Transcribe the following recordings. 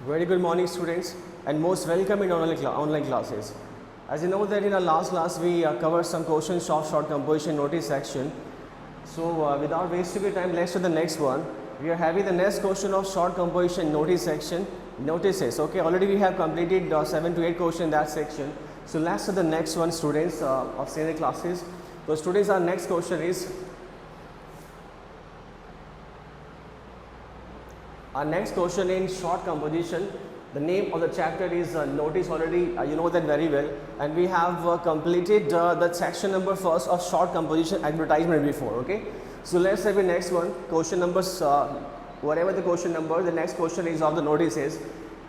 Very good morning, students, and most welcome in online classes. As you know that in our last class we covered some questions of short composition notice section. So without wasting your time, let's do the next one. We are having the next question of short composition notice section. Notices. Okay, already we have completed 7 to 8 questions in that section. So let's do the next one, students of senior classes. So students, our next question is. Our next question in short composition, the name of the chapter is notice. Already you know that very well, and we have completed the section number first of short composition advertisement before. Okay, so let's have the next one. Question numbers, whatever the question number, the next question is of the notice is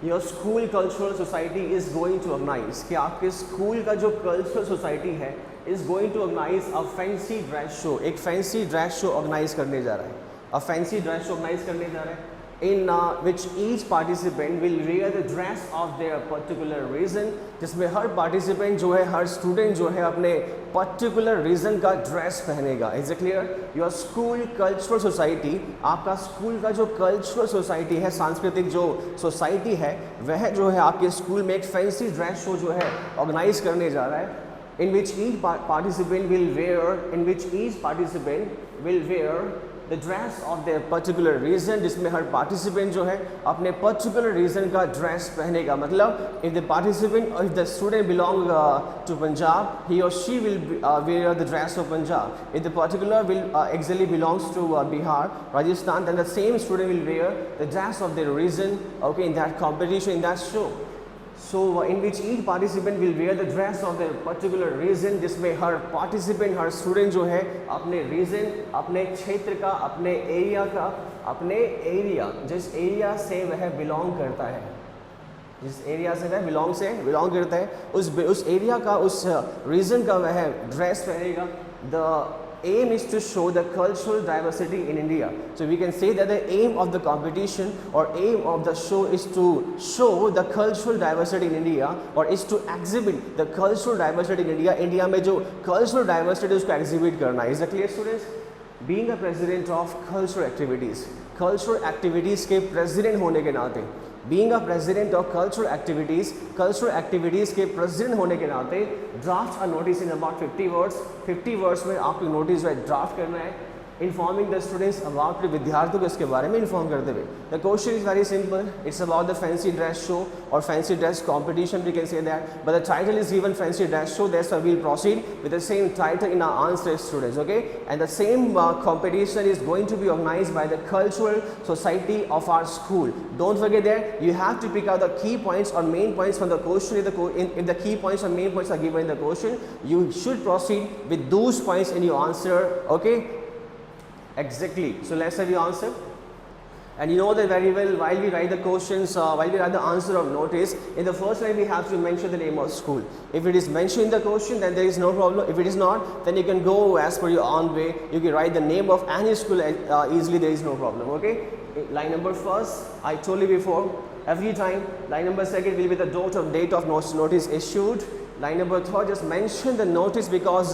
your school cultural society is going to organize. कि आपके school का जो cultural society है is going to organize a fancy dress show. एक fancy dress show organize करने जा रहा है. A fancy dress show organize करने जा रहा है. In which each participant will wear the dress of their particular region, जिसमें हर participant जो है, हर student जो है अपने particular region का dress पहनेगा. Is it clear? Your school cultural society, आपका स्कूल का जो cultural society है, सांस्कृतिक जो society है, वह जो है आपके स्कूल में एक fancy dress show जो है organize करने जा रहा है. In which each participant will wear the dress of their particular region, जिसमें हर participant जो है अपने particular region का dress पहनेगा. मतलब if the participant or if the student belong to Punjab, he or she will wear the dress of Punjab. If the particular will actually belongs to Bihar, Rajasthan, then the same student will wear the dress of their region. Okay, in that competition, in that show. So in which each participant will wear the dress of their particular region, जिसमें हर participant, हर student जो है अपने region, अपने क्षेत्र का, अपने area जिस area से वह belong करता है, जिस area से वह belong करता है, उस area का, उस region का वह dress पहनेगा. The aim is to show the cultural diversity in India. So we can say that the aim of the competition or aim of the show is to show the cultural diversity in India, or is to exhibit the cultural diversity in India. India में जो cultural diversity है उसको exhibit करना. Is that clear, students? Being a president of cultural activities के president होने के नाते, being a president of cultural activities के president होने के नाते, draft a notice in about 50 words. 50 words में आपको notice जो है draft करना है, informing the students about, विद्यार्थियों को इसके बारे में inform करते हुए. The question is very simple. It's about the fancy dress show or fancy dress competition, we can say that. But the title is given fancy dress show. That's why we'll proceed with the same title in our answer, students. Okay, and the same competition is going to be organized by the cultural society of our school. Don't forget that you have to pick out the key points or main points from the question. If the key points or main points are given in the question, you should proceed with those points in your answer. Okay. Exactly. So let's have your answer. And you know that very well, while we write the questions, while we write the answer of notice, in the first line we have to mention the name of school. If it is mentioned in the question, then there is no problem. If it is not, then you can go as per your own way. You can write the name of any school easily, there is no problem. Okay. Line number first, I told you before, every time. Line number second will be the date of notice issued. Line number third, just mention the notice because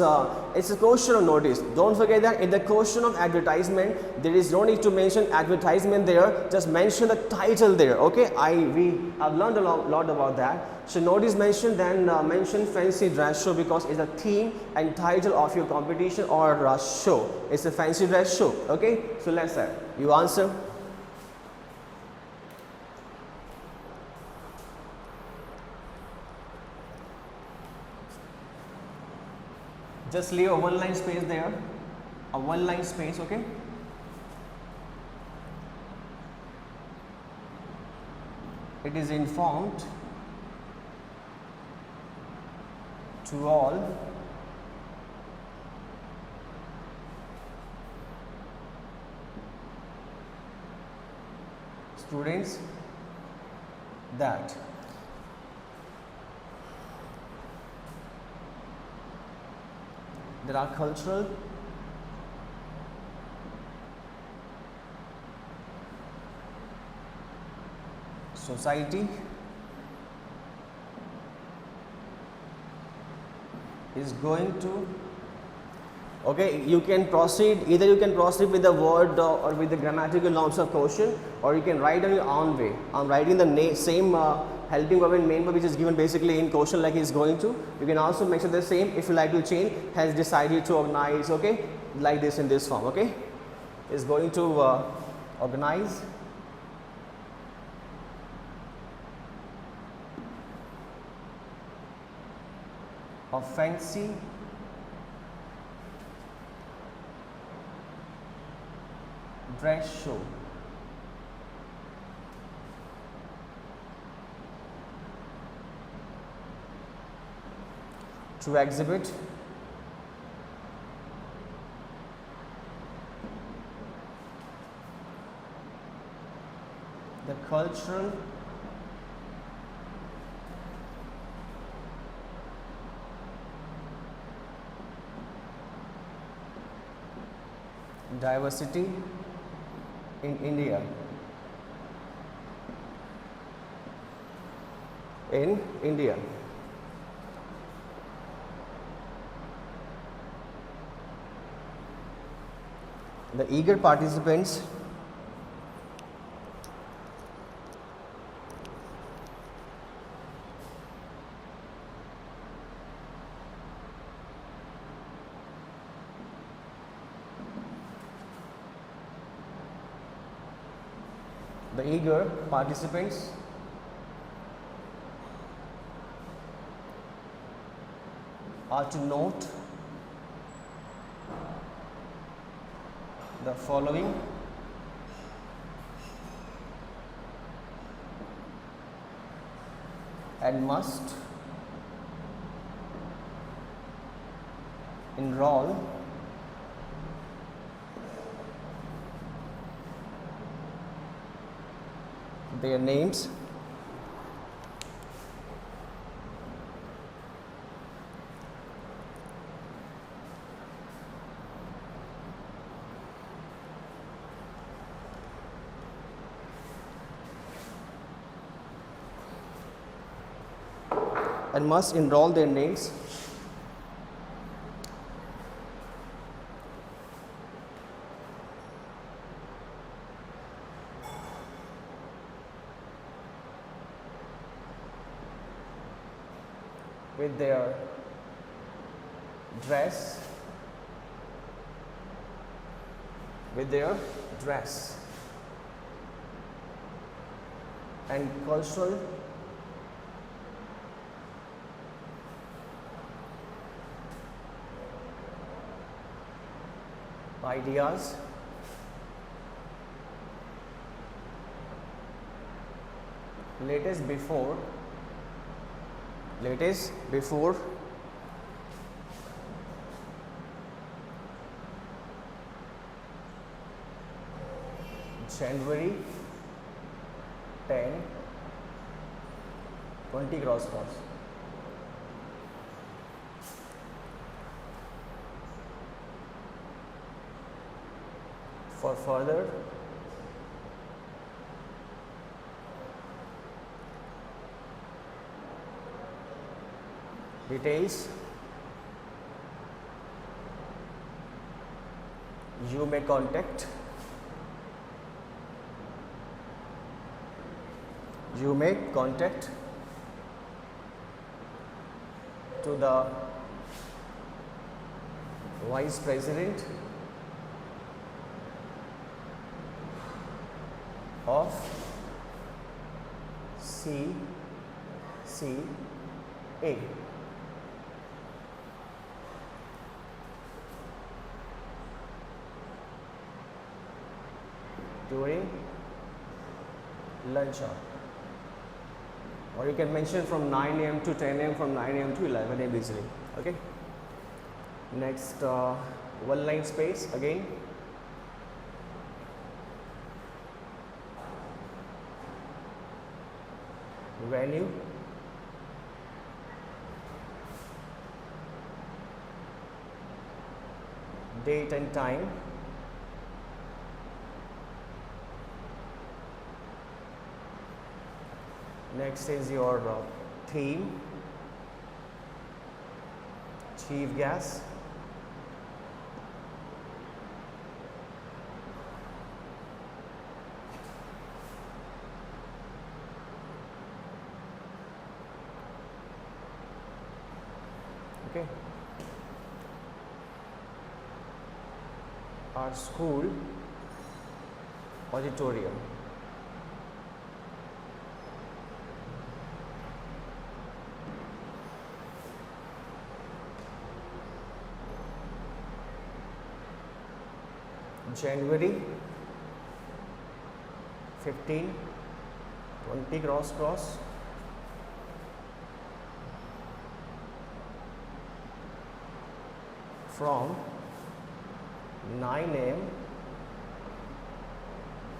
it's a question of notice. Don't forget that in the question of advertisement, there is no need to mention advertisement there. Just mention the title there. Okay, we have learned a lot about that. So notice mention, then mention fancy dress show because it's a theme and title of your competition or show. It's a fancy dress show. Okay, so let's have you answer. Just leave a one line space there, a one line space. Okay, it is informed to all students that there are cultural society is going to Okay, you can proceed, either you can proceed with the word or with the grammatical norms of quotient, or you can write on your own way. I'm writing the same helping verb and main verb which is given basically in quotient like he's going to. You can also mention the same if you like to change, has decided to organize, okay, like this in this form, okay. Is going to organize. A fancy dress show. To exhibit the cultural diversity in India. In India. The eager participants are to note the following and must enroll their names with their dress and cultural ideas latest before January 10, 20 cross. For further details, you may contact to the Vice President of CCA. During lunch hour, or you can mention from 9 a.m. to 10 a.m., from 9 a.m. to 11 a.m. easily. Okay. Next, one line space again. Venue, date and time, next is your theme, chief guest, our school auditorium. January 15, 20 cross from 9 AM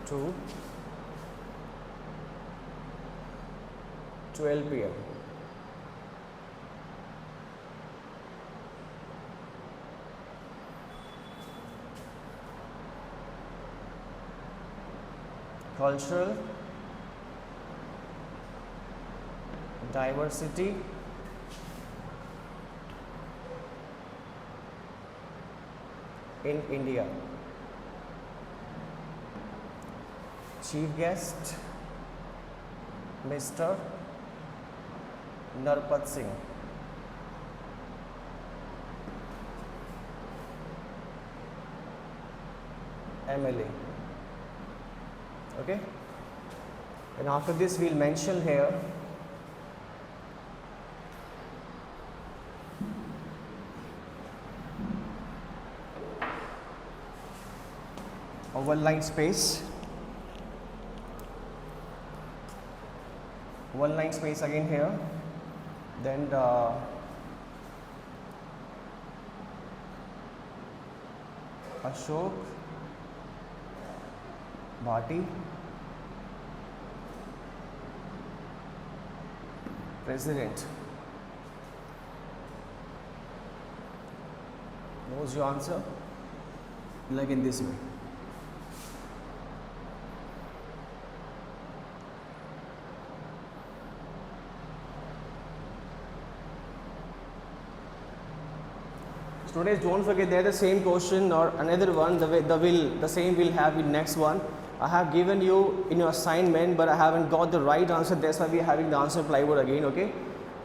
to 12 PM. Cultural diversity in India. Chief guest Mr. Narpat Singh. MLA. Okay, and after this we'll mention here a one line space, again here, then Ashok Bhati, President. What was your answer? Like in this way. Students, don't forget there the same question or another one, the same will have in next one. I have given you in your assignment, but I haven't got the right answer. That's why we are having the answer plywood again. Okay.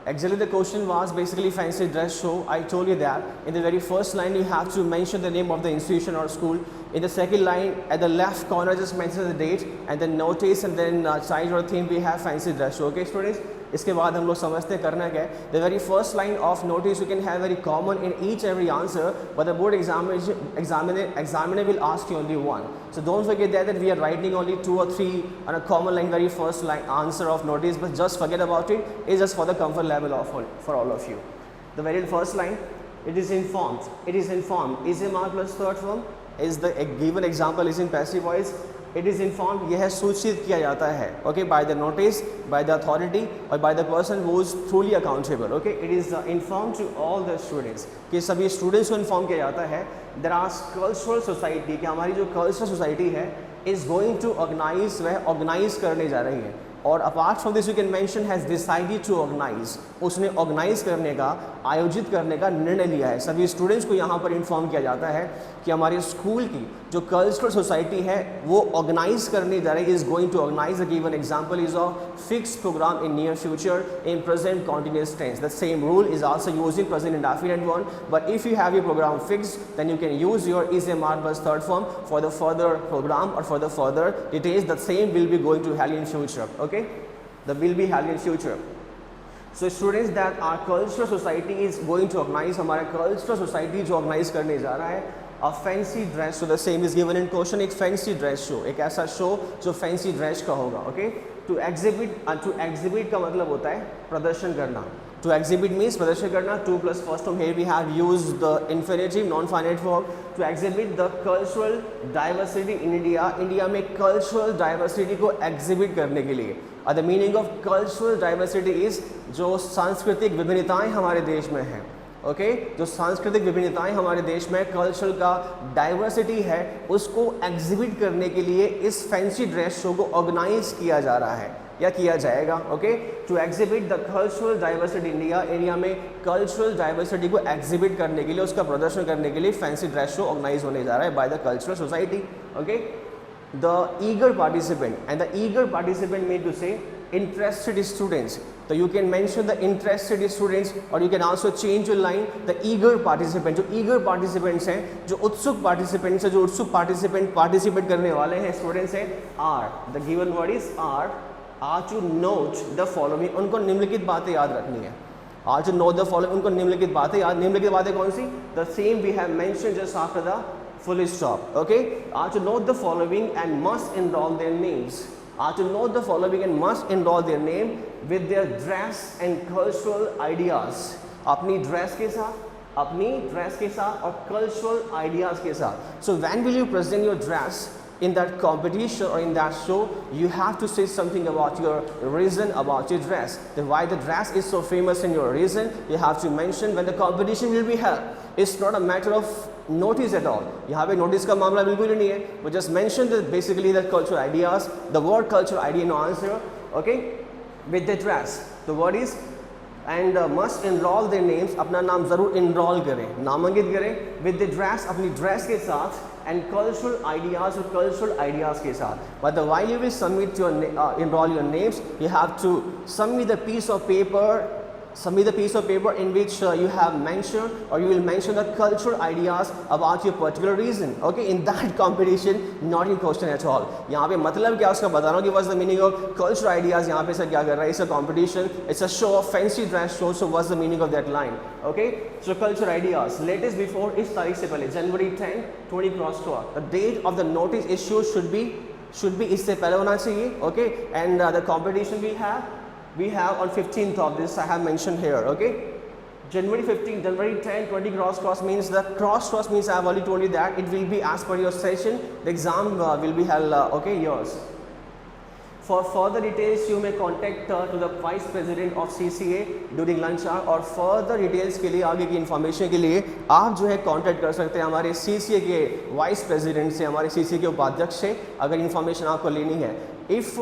Actually, the question was basically fancy dress show. I told you that in the very first line you have to mention the name of the institution or school. In the second line, at the left corner, just mention the date and then notice and then size or theme we have fancy dress show. Okay, students. इसके बाद हम लोग समझते करना क्या है. The very first line of notice you can have very common in each every answer, but the board examiner will ask you only one. So don't forget that we are writing only 2 or 3 on a common line, very first line answer of notice, but just forget about it. It's just for the comfort level of for all of you. The very first line, it is informed. It is informed. Is a mark plus third form. Is the given example is in passive voice. It is informed, यह सूचित किया जाता है, okay, by the notice, by the authority or by the person who is truly accountable. Okay, it is informed to all the students, कि सभी students को inform किया जाता है. There are cultural society, कि हमारी जो cultural society है is going to organize, वह organize करने जा रही है. और apart from this you can mention has decided to organize, उसने ऑर्गेनाइज करने का, आयोजित करने का निर्णय लिया है. सभी स्टूडेंट्स को यहाँ पर इन्फॉर्म किया जाता है कि हमारे स्कूल की जो कल्चरल सोसाइटी है वो ऑर्गेनाइज करने जा रही है. Is going to organise. Given example is a fix programme in near future in present continuous tense. The same rule is also used in present indefinite one, but if you have your programme fixed then you can use your is a mark bus third form for the further programme or for the further details. The same will be going to help in future. Okay, that will be held in future. So students, that our cultural society is going to organize, हमारा cultural society जो organize करने जा रहा है a fancy dress. So the same is given in question. एक fancy dress show, एक ऐसा show जो fancy dress का होगा. Okay, to exhibit का मतलब होता है प्रदर्शन करना. To exhibit means प्रदर्शन करना. To plus first form, here we have used the infinitive non-finite form. To exhibit the cultural diversity in India. India में cultural diversity को exhibit करने के लिए. The meaning of cultural diversity is जो सांस्कृतिक विभिन्नताएं हमारे देश में हैं. ओके, जो सांस्कृतिक विभिन्नताएं हमारे देश में कल्चर का डाइवर्सिटी है उसको एग्जिबिट करने के लिए इस फैंसी ड्रेस शो को ऑर्गेनाइज किया जा रहा है या किया जाएगा. Okay, to exhibit the cultural diversity India. Area में कल्चरल डाइवर्सिटी को एग्जिबिट करने के लिए, उसका प्रदर्शन करने के लिए फैंसी ड्रेस शो ऑर्गेनाइज होने जा रहा है by the cultural society. Okay, the eager participant, and the eager participant mean to say interested students. तो you can mention the interested students और you can also change your line the eager participant. जो eager participants हैं, जो उत्सुक participants हैं, जो उत्सुक participate करने वाले हैं स्टूडेंट्स हैं, are the given word is are to note the following. उनको निम्नलिखित बातें याद रखनी है। Are to note the following, उनको निम्नलिखित बातें याद। निम्नलिखित बातें कौन सी? The same we have mention just after the full stop. Okay, are to note the following and must enroll their names. Are to note the following and must enroll their name with their dress and cultural ideas. अपनी dress के साथ और cultural ideas के साथ। So when will you present your dress in that competition or in that show? You have to say something about your reason about your dress, then why the dress is so famous in your reason. You have to mention when the competition will be held. It's not a matter of notice at all. यहाँ पे notice का मामला बिल्कुल ही नहीं है, but just mention the basically the cultural ideas, the word cultural idea in answer. Okay, with the dress, the word is and must enroll their names. अपना नाम ज़रूर enroll करें, नामांकित करें with the dress, अपनी ड्रेस के साथ and cultural ideas और cultural ideas के साथ. But while you will submit your enroll your names, you have to submit the piece of paper in which you have mentioned or you will mention the cultural ideas about your particular reason. Okay, in that competition, not in question at all. यहाँ पे मतलब क्या उसका बता रहा हूँ कि what's the meaning of cultural ideas. यहाँ पे सर क्या कर रहा है? It's a competition, it's a show of fancy dress show. So what's the meaning of that line? Okay, so cultural ideas. Latest before इस तारीख से पहले January 10, 20 cross to the date of the notice issue should be इससे पहले होना चाहिए. Okay, and the competition we have on 15th of this I have mentioned here. Okay, January 15, January 10, 20 cross means the cross means I have already told you that it will be as per your session. The exam will be held okay, yours. For further details you may contact to the vice president of CCA during lunch hour. और further details के लिए, आगे की information के लिए आप जो है contact कर सकते हैं हमारे CCA के vice president से, हमारे CCA के उपाध्यक्ष से, अगर information आपको लेनी है. If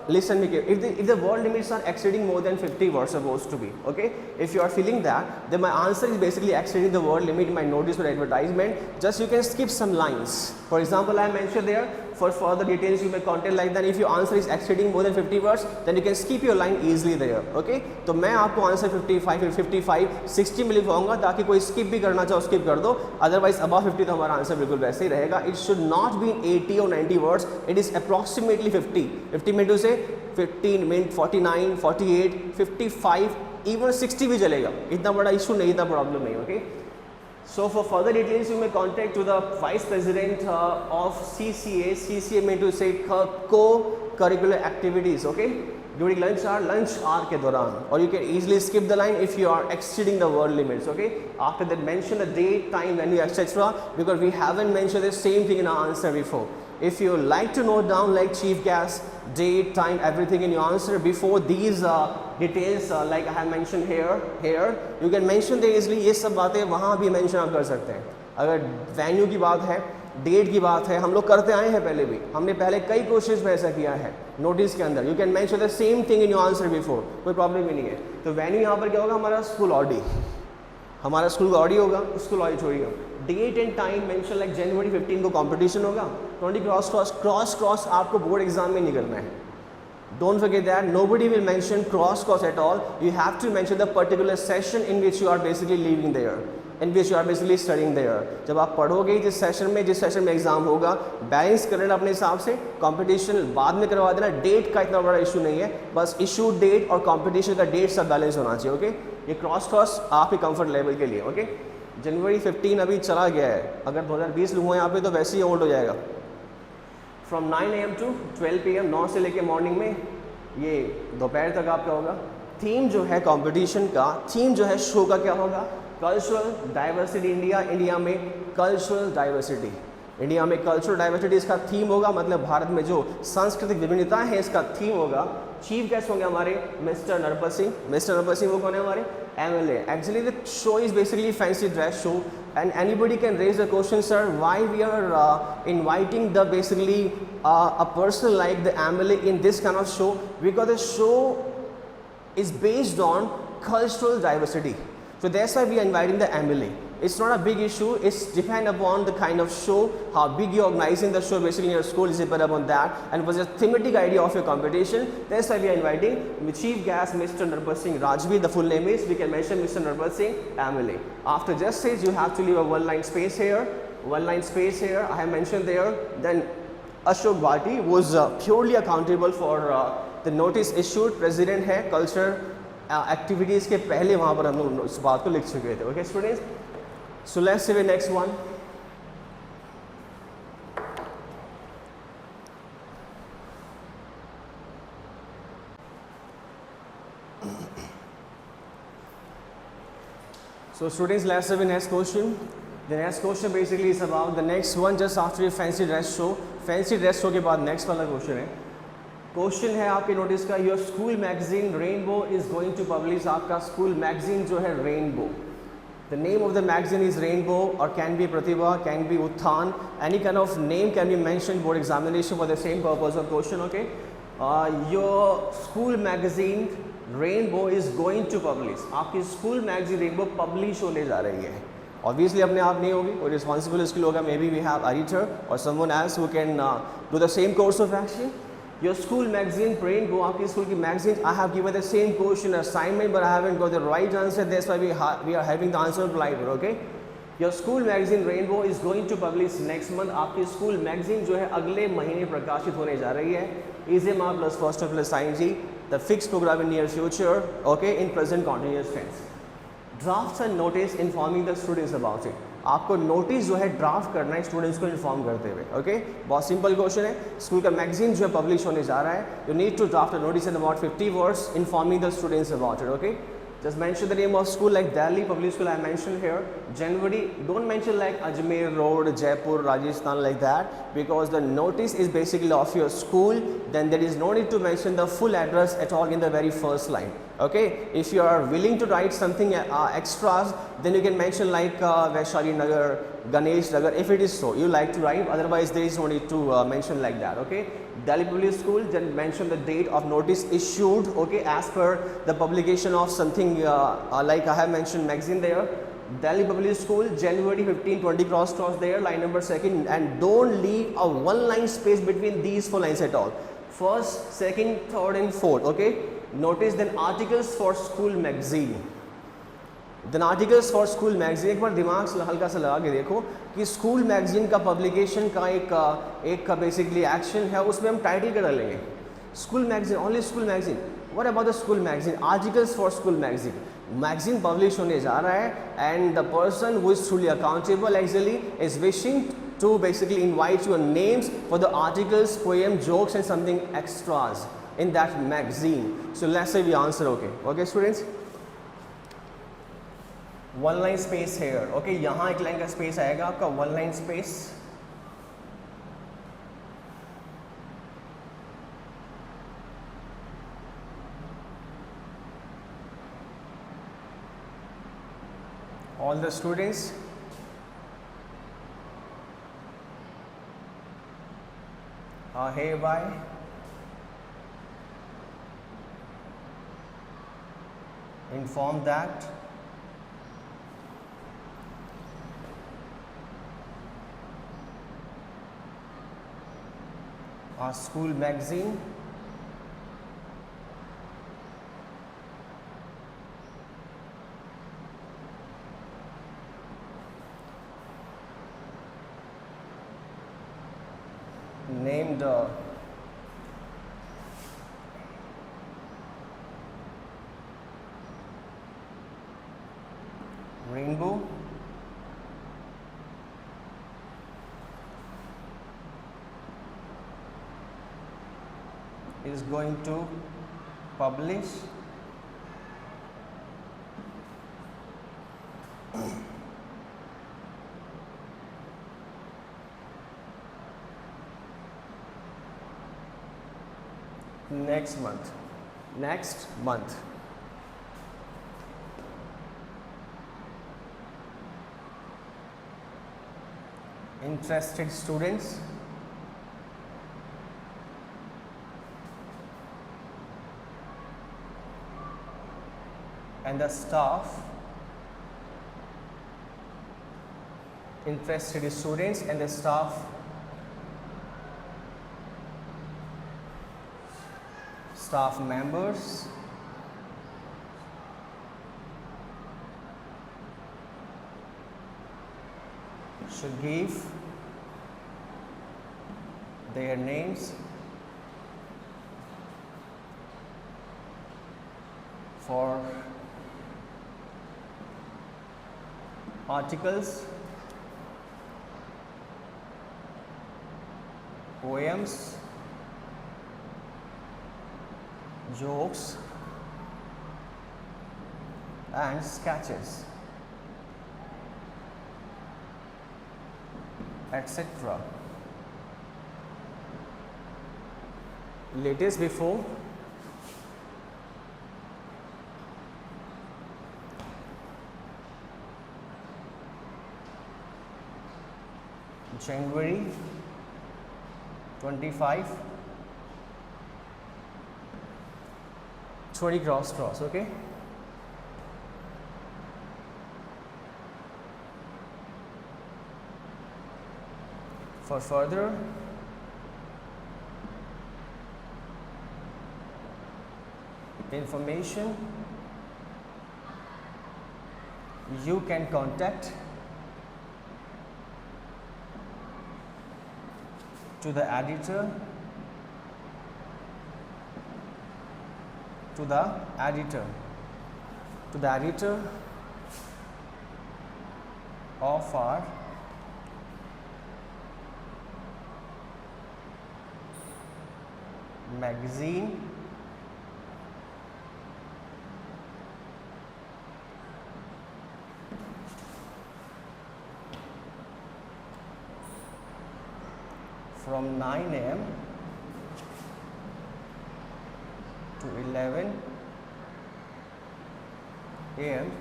listen me, if the word limits are exceeding more than 50 words supposed to be, okay, if you are feeling that, then my answer is basically exceeding the word limit in my notice or advertisement. Just you can skip some lines. For example, I mentioned there, for further details you may contact like that. If your answer is exceeding more than 50 words, then you can skip your line easily there. Okay, तो मैं आपको answer 55, 60 में लिखवाऊंगा ताकि कोई skip भी करना चाहो skip कर दो. अदरवाइज above 50 तो हमारा आंसर बिल्कुल वैसे ही रहेगा. It should not be 80 or 90 words. It is approximately 50 minute से 15 मिनट 49, 48, 55, even 60 भी चलेगा. इतना बड़ा इशू नहीं, इतना प्रॉब्लम नहीं. Okay, so for further details you may contact to the vice president of CCA. CCA mean to say co-curricular activities. Okay, during lunch hour के दौरान. Or you can easily skip the line if you are exceeding the word limits. Okay, after that mention the date, time, venue, etc. because we haven't mentioned the same thing in our answer before. If you like to note down like chief guest, date, time, everything in your answer before these details like I have mentioned here, you can mention there easily. ये सब बातें वहाँ भी mention आप कर सकते हैं. अगर venue की बात है, डेट की बात है, हम लोग करते आए हैं पहले भी, हमने पहले कई कोशिश में ऐसा किया है नोटिस के अंदर. You can mention the same thing in your answer before, कोई प्रॉब्लम ही नहीं है. तो वेन्यू यहाँ पर क्या होगा? हमारा स्कूल ऑडी, हमारा स्कूल का ऑडी होगा, स्कूल ऑडी छोड़िए. Date and time mention like जनवरी 15 को कंपटीशन होगा. 20 क्रॉस आपको बोर्ड एग्जाम में नहीं करना है. Don't forget that nobody will mention cross at all. You have to mention the particular session in which you are basically living there, in which you are basically studying there. जब आप पढ़ोगे जिस session में exam होगा, balance करना अपने हिसाब से. कंपटीशन बाद में करवा देना. डेट का इतना बड़ा इशू नहीं है, बस इशू डेट और कंपटीशन का डेट सब बैलेंस होना चाहिए. ओके, ये क्रॉस आपके कंफर्ट लेवल के लिए. ओके, जनवरी 15 अभी चला गया है. अगर 2020 लूँगा यहाँ पे तो वैसे ही ओल्ड हो जाएगा. फ्रॉम 9 AM to 12 PM, 9 से लेके मॉर्निंग में ये दोपहर तक आपका होगा. थीम जो है कंपटीशन का, थीम जो है शो का क्या होगा? Cultural diversity India. इंडिया में कल्चरल डाइवर्सिटी, इंडिया में कल्चरल डाइवर्सिटी इसका थीम होगा. मतलब भारत में जो सांस्कृतिक विभिन्नता है इसका थीम होगा. चीफ गेस्ट होंगे हमारे मिस्टर नरपत सिंह. मिस्टर नरपत सिंह वो कौन है? हमारे MLA. Actually the show is basically fancy dress show and anybody can raise the question, sir, why we are inviting the basically a person like the MLA in this kind of show? Because the show is based on cultural diversity. So that's why we are inviting the MLA. It's not a big issue. It's depend upon the kind of show, how big you're organizing the show. Basically, your school is depend upon that, and what's the thematic idea of your competition. That's why we are inviting chief guest, Mr. Narpat Singh Rajvi. The full name is, we can mention Mr. Narpat Singh MLA. After just says you have to leave a one-line space here. One-line space here. I have mentioned there. Then Ashok Bhati was purely accountable for the notice issued. President है culture activities के पहले वहाँ पर हम लोग इस बात को लिख चुके थे. Okay, students. So let's see the next one. So students, let's see the next question. The next question basically is about the next one just after your fancy dress show. Fancy dress show के बाद next वाला question है. Question है आपके notice का, your school magazine Rainbow is going to publish. आपका school magazine जो है Rainbow. The name of the magazine is Rainbow, or can be Pratibha, can be Utthan. Any kind of name can be mentioned board examination for the same purpose of question. Okay. Your school magazine Rainbow is going to publish. आपकी school magazine Rainbow publish होने जा रही है. Obviously अपने आप नहीं होगी, और responsible इसके लोग हैं. Maybe we have editor or someone else who can do the same course of action. Your school magazine Rainbow, आपकी स्कूल की magazine, I have given the same question assignment but I haven't got the right answer. That's why we are having the answer live. Okay. Your school magazine Rainbow is going to publish next month. आपकी school magazine जो है अगले महीने प्रकाशित होने जा रही है. EZMA plus first plus ING, the fixed program in near future. Okay, in present continuous tense. Drafts and notice informing the students about it. आपको नोटिस जो है ड्राफ्ट करना है स्टूडेंट्स को इन्फॉर्म करते हुए. ओके, बहुत सिंपल क्वेश्चन है. स्कूल का मैगजीन जो है पब्लिश होने जा रहा है. You need to draft a notice in about 50 words informing the students about it. Okay, just mention the name of school like Delhi Public School I mentioned here. January, don't mention like Ajmer Road, Jaipur, Rajasthan like that, because the notice is basically of your school. Then there is no need to mention the full address at all in the very first line. Okay, if you are willing to write something extras, then you can mention like Vaishali Nagar, Ganesh Nagar, if it is so you like to write. Otherwise there is no need to mention like that. Okay, Delhi Public School, then mention the date of notice issued. Okay, as per the publication of something like I have mentioned magazine there. Delhi Public School, January 15, 20 cross there, line number 2nd, and don't leave a one line space between these 4 lines at all. First, second, third and fourth. Okay, notice then articles for school magazine. Then articles for school magazine, एक बार दिमाग से हल्का सा लगा के देखो कि school magazine का पब्लिकेशन का एक का बेसिकली एक्शन है, उसमें हम टाइटल क्या डालेंगे? School magazine, only school magazine. What about the school magazine? Articles for school magazine. Magazine publish होने जा रहा है and the person who is truly accountable actually is wishing to basically invite your names for the articles, poem, jokes and something extras in that magazine. So let's say we answer. Okay students, one line space here. Okay, यहाँ एक line का space आएगा आपका, one line space. All the students are hereby informed that our school magazine named Rainbow is going to publish next month. Interested students and the staff interested students and the staff members should give their names for articles, poems, jokes and sketches, etc. Latest before January 25, 20 cross, okay? For further information, you can contact to the editor of our magazine from 9 AM to 11 AM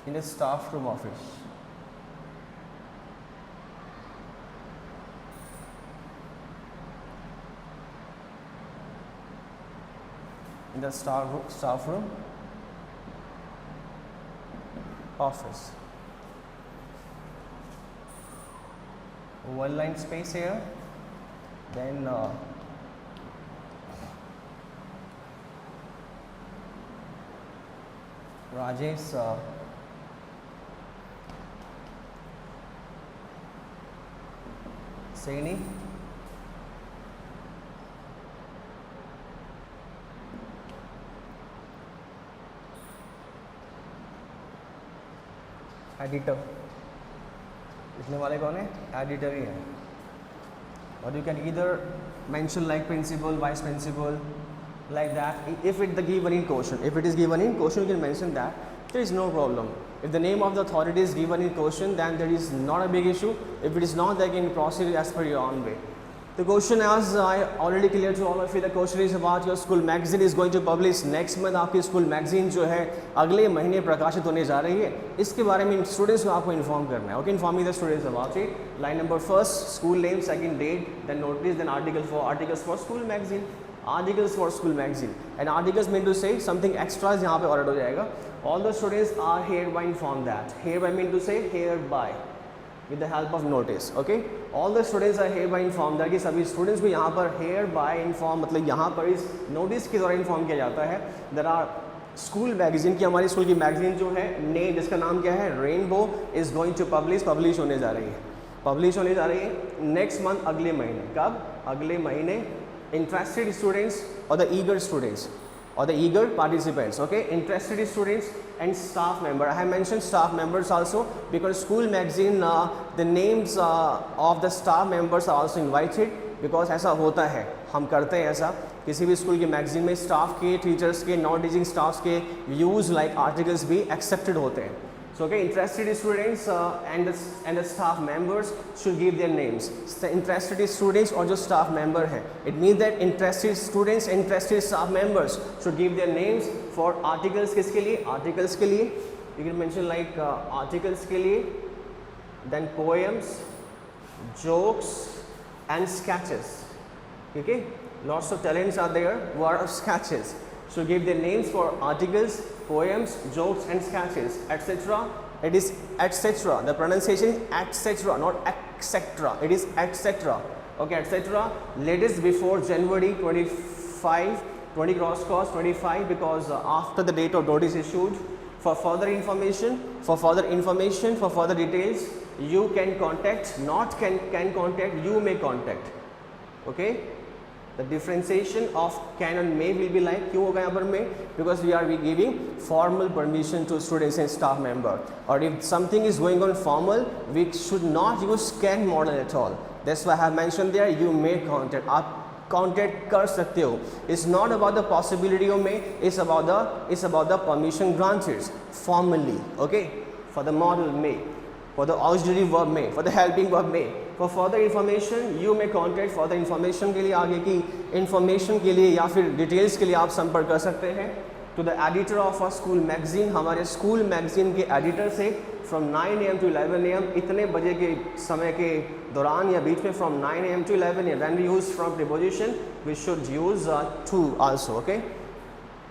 in the staff room office. In the staff room office. One line space here, then Rajesh Saini, editor, लिखने वाले कौन है? Editor ही है. और you can either mention like principal, vice principal, like that. If it the given in question, if it is given in question, you can mention that. There is no problem. If the name of the authority is given in question, then there is not a big issue. If it is not, then you can proceed as per your own way. The question, as I already clear to all of you, the question is about your school magazine is going to publish next month. आपकी school magazine जो है अगले महीने प्रकाशित होने जा रही है. इसके बारे में स्टूडेंट्स को आपको इन्फॉर्म करना है. Okay, informing the students about it. Line number first, school name, second date, then notice, then articles for school magazine. Articles for school magazine, and articles mean to say something extras यहाँ पे order हो जाएगा. All the students are hereby informed that. Hereby mean to say hereby with the help of notice. Okay, all the students are hereby informed that कि सभी students को यहाँ पर hereby inform मतलब यहाँ पर इस notice के द्वारा inform किया जाता है. There are स्कूल मैगजीन की, हमारी स्कूल की मैगजीन जो है ने जिसका नाम क्या है, rainbow, is going to publish होने जा रही है नेक्स्ट मंथ, अगले महीने. कब? अगले महीने. Interested students or the eager students or the eager participants, okay, interested students and staff member. I have mentioned staff members also because school magazine the names of the staff members are also invited, because ऐसा होता है, हम करते हैं ऐसा किसी भी school के मैगजीन में स्टाफ के, टीचर्स के, नॉन टीचिंग स्टाफ के व्यूज़ लाइक आर्टिकल्स भी एक्सेप्टेड होते हैं. So okay, interested students and the staff members should give their names. Interested students और जो staff member हैं, it means that interested students, interested staff members should give their names for articles. किसके लिए? Articles के लिए. You can mention like articles के लिए, then poems, jokes and sketches. Okay, lots of talents are there who are sketches. should give their names for articles, poems, jokes and sketches, etc. It is etc. The pronunciation is etc., not etc. It is etc. Okay, etc. Latest before January 25, 20 cross 25, because after the date of notice issued. For further information, for further details, you can contact, not can contact, you may contact. Okay, the differentiation of can and may will be like, क्यों होगा यहाँ पर may? Because we are giving formal permission to students and staff member. Or if something is going on formal, we should not use can model at all. That's why I have mentioned there, you may contact. आप contact कर सकते हो. It's not about the possibility of may, it's about the permission granted formally. Okay, for the model may, for the auxiliary verb may, for the helping verb may. For further information you may contact. Further information के लिए, आगे की information के लिए या फिर details के लिए आप संपर्क कर सकते हैं to the editor of our school magazine. हमारे school magazine के editor से from 9 AM to 11 AM, इतने बजे के समय के दौरान या बीच में from 9 AM to 11 AM, when we use from preposition we should use to also. Okay,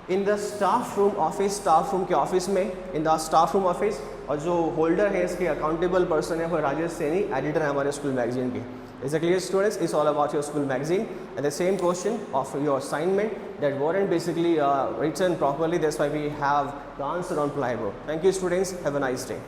in the staff room office, staff room के office में, in the staff room office, और जो होल्डर है इसके अकाउंटेबल पर्सन है वो Rajesh Saini, editor है हमारे स्कूल मैगजीन के. Is it clear, students? It's all about your school magazine, and the same question of your assignment that weren't basically written properly. That's why we have the answer on Pliable. Thank you, students. Have a nice day.